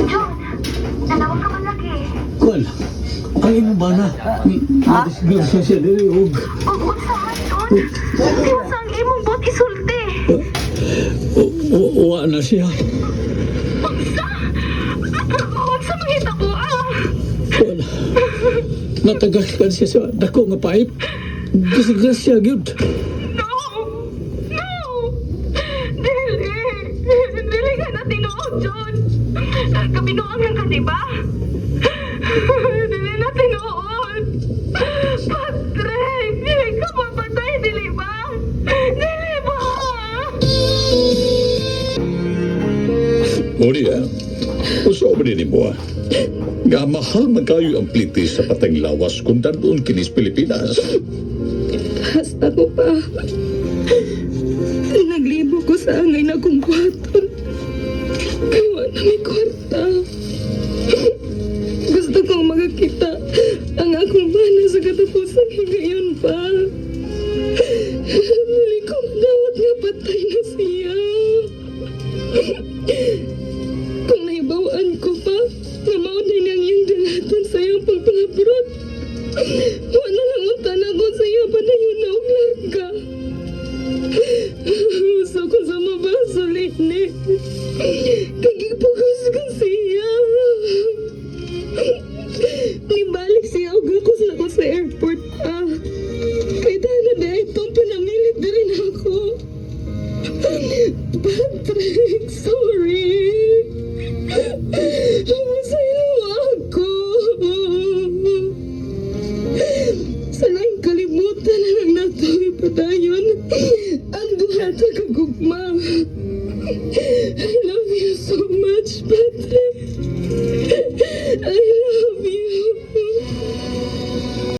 John, nalawag ka man lagi. Kuan, ang imong bana. Nadisgrasya siya diri og Unsahan, John? Unsa ang imong bot isulti? wa na siya. Unsa mangita ko, Kuan. Natagaskan siya sa dako nga pipe. Disgrasya gyud. No! No! Dili! Dili ka na tinuod, John! Kabinuang lang ka, diba? Dili na tinuod! Patrick! Dili ka mapatay, dili ba? Dili ba? Moria, uso ba din mo nga mahal man kayo ang plitis sa patang lawas kung doon kinis Pilipinas. Hasta ko pa. Naglibo ko sa angay na kong kwarton. Gawa na may kwarta. Gusto kong makakita ang akong bana sa katapusan ngayon pa. Hindi ko madawat nga patay na siya. Kung naibawaan ko pa, nga maunay nang iyong dalaton sa iyong pagpalabrot. Wala lang untan ako sa iyo pa na yun na og larga. Gusto ko sa mabasolin ni. Kagipugas ko siya. Nibalik siya og ako sa airport pa. Kaya dahil na itong pinamilit na rin ako. Patrick, sorry. Masaya ako. Sa laing kalimutan na lang nato ipadayon ang duha sa kagugma. I love you so much, Patrick.